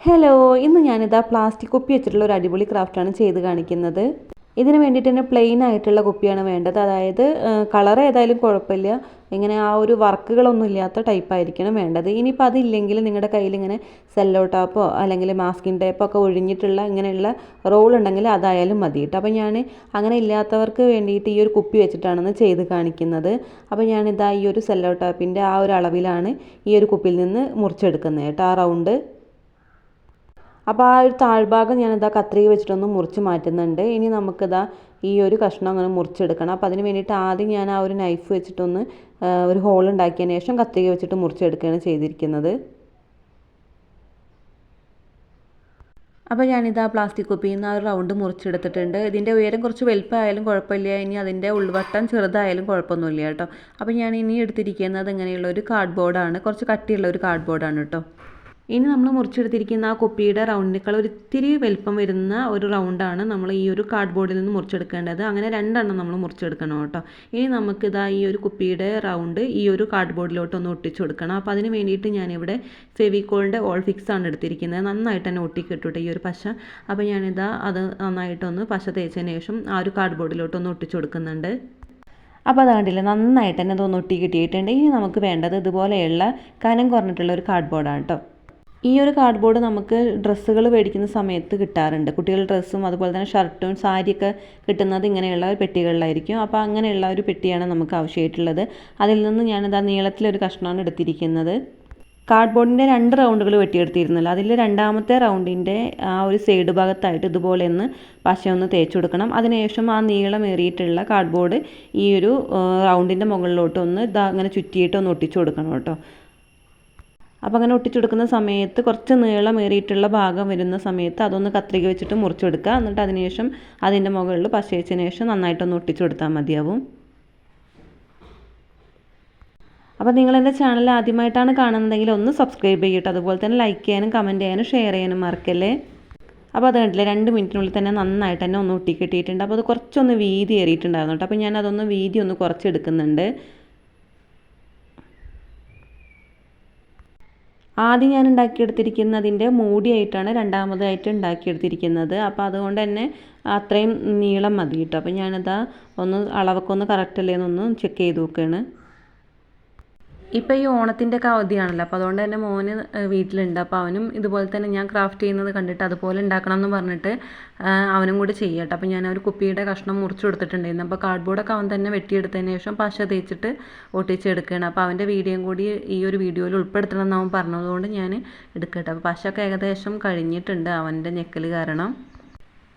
Hello, ഇന്ന് ഞാനിതാ plastic കുപ്പി വെച്ചിട്ടുള്ള ഒരു അടിപൊളി ക്രാഫ്റ്റാണ് ചെയ്ത് കാണിക്കുന്നത്. ഇതിന് വേണ്ടിയിട്ട് തന്നെ പ്ലെയിൻ ആയിട്ടുള്ള കുപ്പിയാണ് വേണ്ടത്. അതായത് കളർ ഏതായാലും കുഴപ്പമില്ല, ഇങ്ങനെ ആ ഒരു വർക്കുകളൊന്നും ഇല്ലാത്ത ടൈപ്പായിരിക്കണം വേണ്ടത്. ഇനിയിപ്പോൾ അതില്ലെങ്കിൽ നിങ്ങളുടെ കയ്യിൽ ഇങ്ങനെ സെല്ലോ ടാപ്പോ അല്ലെങ്കിൽ മാസ്കിൻ ടേപ്പോ ഒക്കെ ഒഴിഞ്ഞിട്ടുള്ള ഇങ്ങനെയുള്ള റോൾ ഉണ്ടെങ്കിൽ അതായാലും മതി കേട്ടോ. അപ്പോൾ ഞാൻ അങ്ങനെ ഇല്ലാത്തവർക്ക് വേണ്ടിയിട്ട് ഈ ഒരു കുപ്പി വെച്ചിട്ടാണ് ചെയ്ത് കാണിക്കുന്നത്. അപ്പോൾ ഞാനിതാ ഈ ഒരു സെല്ലോ ടാപ്പിൻ്റെ ആ ഒരു അളവിലാണ് ഈ ഒരു കുപ്പിയിൽ നിന്ന് മുറിച്ചെടുക്കുന്നത് കേട്ടോ, ആ റൗണ്ട്. അപ്പോൾ ആ ഒരു താഴ്ഭാഗം ഞാനിതാ കത്രിക വെച്ചിട്ടൊന്ന് മുറിച്ച് മാറ്റുന്നുണ്ട്. ഇനി നമുക്കിതാ ഈ ഒരു കഷ്ണം അങ്ങനെ മുറിച്ചെടുക്കണം. അപ്പോൾ അതിന് വേണ്ടിയിട്ട് ആദ്യം ഞാൻ ആ ഒരു നൈഫ് വെച്ചിട്ടൊന്ന് ഒരു ഹോൾ ഉണ്ടാക്കിയതിന് ശേഷം കത്രിക വെച്ചിട്ട് മുറിച്ചെടുക്കുകയാണ് ചെയ്തിരിക്കുന്നത്. അപ്പോൾ ഞാനിതാ പ്ലാസ്റ്റിക് കുപ്പിയിൽ നിന്ന് ആ ഒരു റൗണ്ട് മുറിച്ചെടുത്തിട്ടുണ്ട്. ഇതിൻ്റെ ഉയരം കുറച്ച് വലുപ്പമായാലും കുഴപ്പമില്ല, ഇനി അതിൻ്റെ ഉൾവട്ടം ചെറുതായാലും കുഴപ്പമൊന്നുമില്ല കേട്ടോ. അപ്പോൾ ഞാൻ ഇനി എടുത്തിരിക്കുന്നത് ഇങ്ങനെയുള്ള ഒരു കാർഡ്ബോർഡാണ്, കുറച്ച് കട്ടിയുള്ള ഒരു കാർഡ്ബോർഡാണ് കേട്ടോ. ഇനി നമ്മൾ മുറിച്ചെടുത്തിരിക്കുന്ന ആ കുപ്പിയുടെ റൗണ്ടിനേക്കാൾ ഒരിത്തിരി വലിപ്പം വരുന്ന ഒരു റൗണ്ടാണ് നമ്മൾ ഈ ഒരു കാർഡ്ബോർഡിൽ നിന്ന് മുറിച്ചെടുക്കേണ്ടത്. അങ്ങനെ രണ്ടെണ്ണം നമ്മൾ മുറിച്ചെടുക്കണം കേട്ടോ. ഇനി നമുക്കിതാ ഈ ഒരു കുപ്പിയുടെ റൗണ്ട് ഈ ഒരു കാർഡ്ബോർഡിലോട്ടൊന്ന് ഒട്ടിച്ചു കൊടുക്കണം. അപ്പോൾ അതിന് വേണ്ടിയിട്ട് ഞാനിവിടെ ഫെവിക്കോളിൻ്റെ ഓൾ ഫിക്സ് ആണ് എടുത്തിരിക്കുന്നത്. നന്നായിട്ട് തന്നെ ഒട്ടിക്കിട്ടൂട്ടെ ഈ ഒരു പശ. അപ്പോൾ ഞാനിതാ അത് നന്നായിട്ടൊന്ന് പശ തേച്ചതിന് ശേഷം ആ ഒരു കാർഡ്ബോർഡിലോട്ടൊന്ന് ഒട്ടിച്ചു കൊടുക്കുന്നുണ്ട്. അപ്പോൾ അത് കണ്ടില്ലേ, നന്നായിട്ട് തന്നെ ഇതൊന്ന് ഒട്ടി കിട്ടിയിട്ടുണ്ട്. ഇനി നമുക്ക് വേണ്ടത് ഇതുപോലെയുള്ള കനം കുറഞ്ഞിട്ടുള്ള ഒരു കാർഡ്ബോർഡാണ് കേട്ടോ. ഈ ഒരു കാർഡ്ബോർഡ് നമുക്ക് ഡ്രസ്സുകൾ മേടിക്കുന്ന സമയത്ത് കിട്ടാറുണ്ട്. കുട്ടികളുടെ ഡ്രസ്സും അതുപോലെ തന്നെ ഷർട്ടും സാരിയൊക്കെ കിട്ടുന്നത് ഇങ്ങനെയുള്ള ഒരു പെട്ടികളിലായിരിക്കും. അപ്പോൾ അങ്ങനെയുള്ള ഒരു പെട്ടിയാണ് നമുക്ക് ആവശ്യമായിട്ടുള്ളത്. അതിൽ നിന്ന് ഞാനിതാ നീളത്തിലൊരു കഷ്ണമാണ് എടുത്തിരിക്കുന്നത്. കാർഡ്ബോർഡിൻ്റെ 2 റൗണ്ടുകൾ വെട്ടിയെടുത്തിരുന്നല്ലോ, അതിൽ രണ്ടാമത്തെ റൗണ്ടിൻ്റെ ആ ഒരു സൈഡ് ഭാഗത്തായിട്ട് ഇതുപോലെ ഒന്ന് പശയൊന്ന് തേച്ച് കൊടുക്കണം. അതിനുശേഷം ആ നീളമേറിയിട്ടുള്ള കാർഡ്ബോർഡ് ഈ ഒരു റൗണ്ടിൻ്റെ മുകളിലോട്ടൊന്ന് ഇതാ അങ്ങനെ ചുറ്റിയിട്ടൊന്ന് ഒട്ടിച്ചു കൊടുക്കണം കേട്ടോ. അപ്പോൾ അങ്ങനെ ഒട്ടിച്ചെടുക്കുന്ന സമയത്ത് കുറച്ച് നീളമേറിയിട്ടുള്ള ഭാഗം വരുന്ന സമയത്ത് അതൊന്ന് കത്രിക വെച്ചിട്ട് മുറിച്ചെടുക്കുക. എന്നിട്ട് അതിനുശേഷം അതിൻ്റെ മുകളിൽ പശ വെച്ചതിന് ശേഷം നന്നായിട്ടൊന്ന് ഒട്ടിച്ചെടുത്താൽ മതിയാവും. അപ്പോൾ നിങ്ങളെൻ്റെ ചാനൽ ആദ്യമായിട്ടാണ് കാണുന്നതെങ്കിൽ ഒന്ന് സബ്സ്ക്രൈബ് ചെയ്യട്ടോ. അതുപോലെ തന്നെ ലൈക്ക് ചെയ്യാനും കമൻറ്റ് ചെയ്യാനും ഷെയർ ചെയ്യാനും മറക്കല്ലേ. അപ്പോൾ അത് കണ്ടില്ലേ, 2 മിനിറ്റിനുള്ളിൽ തന്നെ നന്നായിട്ട് തന്നെ ഒന്ന് ഒട്ടിക്കെട്ടിയിട്ടുണ്ട്. അപ്പോൾ അത് കുറച്ചൊന്ന് വീതി ഏറിയിട്ടുണ്ടായിരുന്നു കേട്ടോ. അപ്പോൾ ഞാൻ അതൊന്ന് വീതി ഒന്ന് കുറച്ചെടുക്കുന്നുണ്ട്. ആദ്യം ഞാൻ ഉണ്ടാക്കിയെടുത്തിരിക്കുന്നതിൻ്റെ മൂടിയായിട്ടാണ് രണ്ടാമതായിട്ട് ഉണ്ടാക്കിയെടുത്തിരിക്കുന്നത്. അപ്പോൾ അതുകൊണ്ട് തന്നെ അത്രയും നീളം മതി കേട്ടോ. അപ്പോൾ ഞാനിതാ ഒന്ന് അളവൊക്കെ ഒന്ന് കറക്റ്റ് അല്ലേ എന്നൊന്ന് ചെക്ക് ചെയ്ത് നോക്കുകയാണ്. ഇപ്പോൾ ഈ ഓണത്തിൻ്റെ ഒക്കെ അവധിയാണല്ലോ, അപ്പോൾ അതുകൊണ്ട് തന്നെ മോന് വീട്ടിലുണ്ട്. അപ്പോൾ അവനും ഇതുപോലെ തന്നെ ഞാൻ ക്രാഫ്റ്റ് ചെയ്യുന്നത് കണ്ടിട്ട് അതുപോലെ ഉണ്ടാക്കണം എന്ന് പറഞ്ഞിട്ട് അവനും കൂടി ചെയ്യട്ടെ. അപ്പോൾ ഞാൻ ഒരു കുപ്പിയുടെ കഷ്ണം മുറിച്ച് കൊടുത്തിട്ടുണ്ടായിരുന്നു. അപ്പോൾ കാർഡ്ബോർഡൊക്കെ അവൻ തന്നെ വെട്ടിയെടുത്തതിന് ശേഷം പശ തേച്ചിട്ട് ഒട്ടിച്ചെടുക്കുകയാണ്. അപ്പോൾ അവൻ്റെ വീഡിയോയും കൂടി ഈ ഒരു വീഡിയോയിൽ ഉൾപ്പെടുത്തണം എന്ന് അവൻ പറഞ്ഞതുകൊണ്ട് ഞാൻ എടുക്കട്ടെ. അപ്പോൾ പശയൊക്കെ ഏകദേശം കഴിഞ്ഞിട്ടുണ്ട് അവൻ്റെ ഞെക്കൽ കാരണം.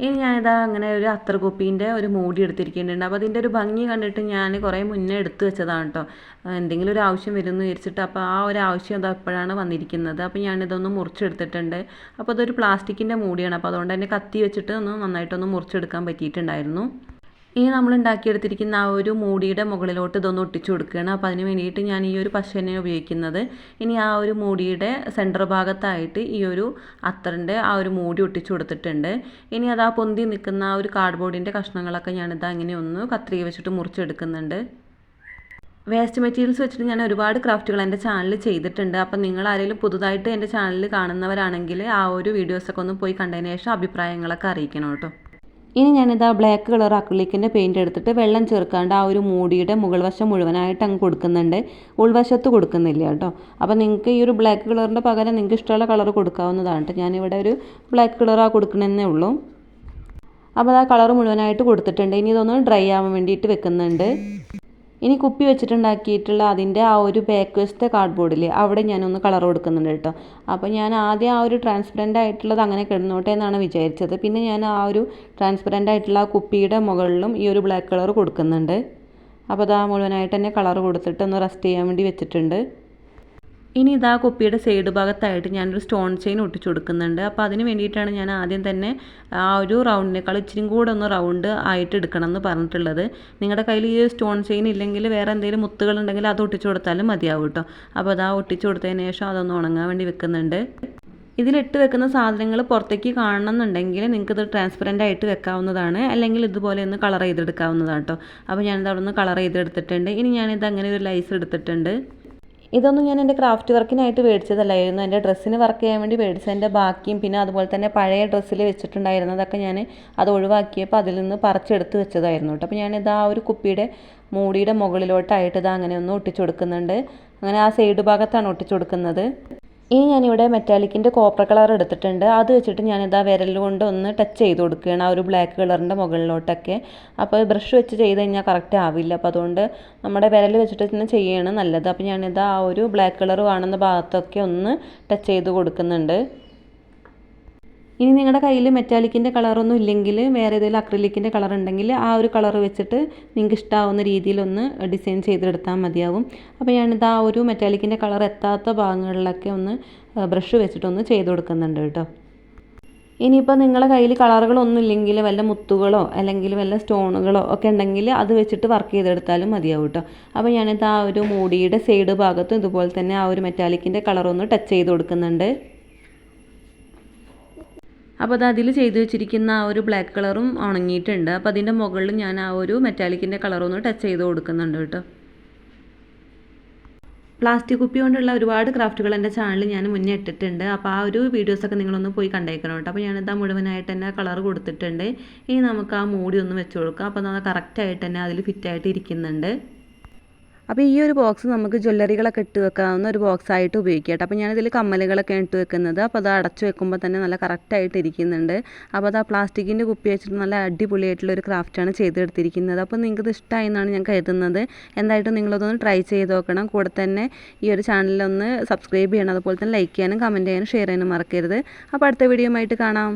ഇനി ഞാനിതാ അങ്ങനെ ഒരു അത്തർ കുപ്പീൻ്റെ ഒരു മൂടി എടുത്തിരിക്കുന്നുണ്ട്. അപ്പോൾ അതിൻ്റെ ഒരു ഭംഗി കണ്ടിട്ട് ഞാൻ കുറേ മുന്നേ എടുത്തു വെച്ചതാണ് കേട്ടോ. എന്തെങ്കിലും ഒരു ആവശ്യം വരുമെന്ന് വിചാരിച്ചിട്ട്. അപ്പോൾ ആ ഒരു ആവശ്യം അത് അപ്പോഴാണ് വന്നിരിക്കുന്നത്. അപ്പോൾ ഞാനിതൊന്ന് മുറിച്ചെടുത്തിട്ടുണ്ട്. അപ്പോൾ അതൊരു പ്ലാസ്റ്റിക്കിൻ്റെ മൂടിയാണ്. അപ്പോൾ അതുകൊണ്ട് തന്നെ കത്തി വെച്ചിട്ട് ഒന്ന് നന്നായിട്ടൊന്ന് മുറിച്ചെടുക്കാൻ പറ്റിയിട്ടുണ്ടായിരുന്നു. ഇനി നമ്മൾ ഉണ്ടാക്കിയെടുത്തിരിക്കുന്ന ആ ഒരു മൂടിയുടെ മുകളിലോട്ട് ഇതൊന്ന് ഒട്ടിച്ചു കൊടുക്കുകയാണ്. അപ്പോൾ അതിന് വേണ്ടിയിട്ട് ഞാൻ ഈ ഒരു പശ തന്നെയാണ് ഉപയോഗിക്കുന്നത്. ഇനി ആ ഒരു മൂടിയുടെ സെൻറ്റർ ഭാഗത്തായിട്ട് ഈ ഒരു അത്തറിൻ്റെ ആ ഒരു മൂടി ഒട്ടിച്ചു കൊടുത്തിട്ടുണ്ട്. ഇനി അത് ആ പൊന്തി നിൽക്കുന്ന ആ ഒരു കാർഡ്ബോർഡിൻ്റെ കഷ്ണങ്ങളൊക്കെ ഞാനിതാ ഇങ്ങനെ ഒന്ന് കത്രിക വെച്ചിട്ട് മുറിച്ചെടുക്കുന്നുണ്ട്. വേസ്റ്റ് മെറ്റീരിയൽസ് വെച്ചിട്ട് ഞാൻ ഒരുപാട് ക്രാഫ്റ്റുകൾ എൻ്റെ ചാനലിൽ ചെയ്തിട്ടുണ്ട്. അപ്പം നിങ്ങൾ ആരെങ്കിലും പുതുതായിട്ട് എൻ്റെ ചാനലിൽ കാണുന്നവരാണെങ്കിൽ ആ ഒരു വീഡിയോസൊക്കെ ഒന്ന് പോയി കണ്ടതിന് ശേഷം അഭിപ്രായങ്ങളൊക്കെ അറിയിക്കണം കേട്ടോ. ഇനി ഞാനിതാ ബ്ലാക്ക് കളർ അക്രിലിക്കിൻ്റെ പെയിൻറ്റ് എടുത്തിട്ട് വെള്ളം ചേർക്കാണ്ട് ആ ഒരു മൂടിയുടെ മുകൾ വശം മുഴുവനായിട്ട് അങ്ങ് കൊടുക്കുന്നുണ്ട്, ഉൾവശത്ത് കൊടുക്കുന്നില്ല കേട്ടോ. അപ്പോൾ നിങ്ങൾക്ക് ഈ ഒരു ബ്ലാക്ക് കളറിൻ്റെ പകരം നിങ്ങൾക്ക് ഇഷ്ടമുള്ള കളർ കൊടുക്കാവുന്നതാണ് കേട്ടോ. ഞാനിവിടെ ഒരു ബ്ലാക്ക് കളറാണ് കൊടുക്കണമെന്നേ ഉള്ളൂ. അപ്പോൾ ആ കളർ മുഴുവനായിട്ട് കൊടുത്തിട്ടുണ്ട്. ഇനി ഇതൊന്ന് ഡ്രൈ ആവാൻ വേണ്ടിയിട്ട് വെക്കുന്നുണ്ട്. ഇനി കുപ്പി വെച്ചിട്ടുണ്ടാക്കിയിട്ടുള്ള അതിൻ്റെ ആ ഒരു ബാക്ക് വശത്തെ കാർഡ്ബോർഡിൽ അവിടെ ഞാനൊന്ന് കളർ കൊടുക്കുന്നുണ്ട് കേട്ടോ. അപ്പോൾ ഞാൻ ആദ്യം ആ ഒരു ട്രാൻസ്പെറൻ്റ് ആയിട്ടുള്ളത് അങ്ങനെ കിടന്നോട്ടെ എന്നാണ് വിചാരിച്ചത്. പിന്നെ ഞാൻ ആ ഒരു ട്രാൻസ്പെറൻ്റ് ആയിട്ടുള്ള ആ കുപ്പിയുടെ മുകളിലും ഈ ഒരു ബ്ലാക്ക് കളർ കൊടുക്കുന്നുണ്ട്. അപ്പോൾ അത് മുഴുവനായിട്ട് തന്നെ കളർ കൊടുത്തിട്ട് ഒന്ന് റെസ്റ്റ് ചെയ്യാൻ വേണ്ടി വെച്ചിട്ടുണ്ട്. ഇനി ഇതാ കുപ്പിയുടെ സൈഡ് ഭാഗത്തായിട്ട് ഞാനൊരു സ്റ്റോൺ ചെയിൻ ഒട്ടിച്ചു കൊടുക്കുന്നുണ്ട്. അപ്പോൾ അതിന് വേണ്ടിയിട്ടാണ് ഞാൻ ആദ്യം തന്നെ ആ ഒരു റൗണ്ടിനേക്കാൾ ഇച്ചിരി കൂടെ ഒന്ന് റൗണ്ട് ആയിട്ട് എടുക്കണം എന്ന് പറഞ്ഞിട്ടുള്ളത്. നിങ്ങളുടെ കയ്യിൽ ഈ സ്റ്റോൺ ചെയിൻ ഇല്ലെങ്കിൽ വേറെ എന്തെങ്കിലും മുത്തുകളുണ്ടെങ്കിൽ അത് ഒട്ടിച്ചു കൊടുത്താലും മതിയാവും കേട്ടോ. അപ്പോൾ അതാ ഒട്ടിച്ചു കൊടുത്തതിന് ശേഷം അതൊന്ന് ഉണങ്ങാൻ വേണ്ടി വെക്കുന്നുണ്ട്. ഇതിലിട്ട് വെക്കുന്ന സാധനങ്ങൾ പുറത്തേക്ക് കാണണമെന്നുണ്ടെങ്കിൽ നിങ്ങൾക്കിത് ട്രാൻസ്പെറൻ്റ് ആയിട്ട് വെക്കാവുന്നതാണ്, അല്ലെങ്കിൽ ഇതുപോലെ ഒന്ന് കളർ ചെയ്തെടുക്കാവുന്നതാണ് കേട്ടോ. അപ്പോൾ ഞാനിത് അവിടെ നിന്ന് കളർ ചെയ്തെടുത്തിട്ടുണ്ട്. ഇനി ഞാനിത് അങ്ങനെ ഒരു ലൈസ് എടുത്തിട്ടുണ്ട്. ഇതൊന്നും ഞാൻ എൻ്റെ ക്രാഫ്റ്റ് വർക്കിനായിട്ട് മേടിച്ചതല്ലായിരുന്നു. എൻ്റെ ഡ്രസ്സിന് വർക്ക് ചെയ്യാൻ വേണ്ടി മേടിച്ചതിൻ്റെ ബാക്കിയും പിന്നെ അതുപോലെ തന്നെ പഴയ ഡ്രസ്സിൽ വെച്ചിട്ടുണ്ടായിരുന്നതൊക്കെ ഞാൻ അത് ഒഴിവാക്കിയപ്പോൾ അതിൽ നിന്ന് പറിച്ചെടുത്ത് വെച്ചതായിരുന്നു കേട്ടോ. അപ്പോൾ ഞാനിത് ആ ഒരു കുപ്പിയുടെ മൂടിയുടെ മുകളിലോട്ടായിട്ട് ഇത് അങ്ങനെ ഒന്ന് ഒട്ടിച്ചു കൊടുക്കുന്നുണ്ട്. അങ്ങനെ ആ സൈഡ് ഭാഗത്താണ് ഒട്ടിച്ചു കൊടുക്കുന്നത്. ഇനി ഞാനിവിടെ മെറ്റാലിക്കിൻ്റെ കോപ്പർ കളർ എടുത്തിട്ടുണ്ട്. അത് വെച്ചിട്ട് ഞാനിതാ വിരൽ കൊണ്ട് ഒന്ന് ടച്ച് ചെയ്ത് കൊടുക്കുകയാണ് ആ ഒരു ബ്ലാക്ക് കളറിൻ്റെ മുകളിലോട്ടൊക്കെ. അപ്പോൾ ബ്രഷ് വെച്ച് ചെയ്ത് കഴിഞ്ഞാൽ കറക്റ്റ് ആവില്ല. അപ്പോൾ അതുകൊണ്ട് നമ്മുടെ വിരൽ വെച്ചിട്ട് തന്നെ ചെയ്യുകയാണ് നല്ലത്. അപ്പോൾ ഞാനിതാ ആ ഒരു ബ്ലാക്ക് കളർ കാണുന്ന ഭാഗത്തൊക്കെ ഒന്ന് ടച്ച് ചെയ്ത് കൊടുക്കുന്നുണ്ട്. ഇനി നിങ്ങളുടെ കയ്യിൽ മെറ്റാലിക്കിൻ്റെ കളറൊന്നും ഇല്ലെങ്കിൽ വേറെ ഏതെങ്കിലും അക്രിലിക്കിൻ്റെ കളർ ഉണ്ടെങ്കിൽ ആ ഒരു കളർ വെച്ചിട്ട് നിങ്ങൾക്ക് ഇഷ്ടമാവുന്ന രീതിയിലൊന്ന് ഡിസൈൻ ചെയ്തെടുത്താൽ മതിയാവും. അപ്പോൾ ഞാനിത് ആ ഒരു മെറ്റാലിക്കിൻ്റെ കളർ എത്താത്ത ഭാഗങ്ങളിലൊക്കെ ഒന്ന് ബ്രഷ് വെച്ചിട്ടൊന്ന് ചെയ്ത് കൊടുക്കുന്നുണ്ട് കേട്ടോ. ഇനിയിപ്പോൾ നിങ്ങളുടെ കയ്യിൽ കളറുകളൊന്നും ഇല്ലെങ്കിൽ വല്ല മുത്തുകളോ അല്ലെങ്കിൽ വല്ല സ്റ്റോണുകളോ ഒക്കെ ഉണ്ടെങ്കിൽ അത് വെച്ചിട്ട് വർക്ക് ചെയ്തെടുത്താലും മതിയാവും കേട്ടോ. അപ്പോൾ ഞാനിത് ആ ഒരു മൂടിയുടെ സൈഡ് ഭാഗത്തും ഇതുപോലെ തന്നെ ആ ഒരു മെറ്റാലിക്കിൻ്റെ കളറൊന്ന് ടച്ച് ചെയ്ത് കൊടുക്കുന്നുണ്ട്. അപ്പോൾ അത് അതിൽ ചെയ്ത് വെച്ചിരിക്കുന്ന ആ ഒരു ബ്ലാക്ക് കളറും ഉണങ്ങിയിട്ടുണ്ട്. അപ്പോൾ അതിൻ്റെ മുകളിൽ ഞാൻ ആ ഒരു മെറ്റാലിക്കിൻ്റെ കളറൊന്ന് ടച്ച് ചെയ്ത് കൊടുക്കുന്നുണ്ട് കേട്ടോ. പ്ലാസ്റ്റിക് കുപ്പി കൊണ്ടുള്ള ഒരുപാട് ക്രാഫ്റ്റുകൾ എൻ്റെ ചാനലിൽ ഞാൻ മുന്നേ ഇട്ടിട്ടുണ്ട്. അപ്പോൾ ആ ഒരു വീഡിയോസൊക്കെ നിങ്ങളൊന്ന് പോയി കണ്ടേക്കണം കേട്ടോ. അപ്പോൾ ഞാനിതാ മുഴുവനായിട്ട് തന്നെ കളർ കൊടുത്തിട്ടുണ്ട്. ഇനി നമുക്ക് ആ മൂടി ഒന്ന് വെച്ച് കൊടുക്കാം. അപ്പോൾ അത് കറക്റ്റായിട്ട് തന്നെ അതിൽ ഫിറ്റായിട്ട് ഇരിക്കുന്നുണ്ട്. അപ്പോൾ ഈ ഒരു ബോക്സ് നമുക്ക് ജ്വല്ലറികളൊക്കെ ഇട്ട് വെക്കാവുന്ന ഒരു ബോക്സ് ആയിട്ട് ഉപയോഗിക്കാം കേട്ടോ. അപ്പോൾ ഞാനിതിൽ കമ്മലുകളൊക്കെ ഇട്ട് വെക്കുന്നത്. അപ്പോൾ അത് അടച്ചു വെക്കുമ്പോൾ തന്നെ നല്ല കറക്റ്റായിട്ട് ഇരിക്കുന്നുണ്ട്. അപ്പോൾ അത് ആ പ്ലാസ്റ്റിക്കിൻ്റെ കുപ്പി വെച്ചിട്ട് നല്ല അടിപൊളിയായിട്ടുള്ള ഒരു ക്രാഫ്റ്റാണ് ചെയ്തെടുത്തിരിക്കുന്നത്. അപ്പോൾ നിങ്ങൾക്കിത് ഇഷ്ടമായി എന്നാണ് ഞാൻ കരുതുന്നത്. എന്തായിട്ടും നിങ്ങളതൊന്ന് ട്രൈ ചെയ്ത് നോക്കണം. കൂടെ തന്നെ ഈ ഒരു ചാനലൊന്ന് സബ്സ്ക്രൈബ് ചെയ്യണം. അതുപോലെ തന്നെ ലൈക്ക് ചെയ്യാനും കമൻറ്റ് ചെയ്യാനും ഷെയർ ചെയ്യാനും മറക്കരുത്. അപ്പോൾ അടുത്ത വീഡിയോ ആയിട്ട് കാണാം.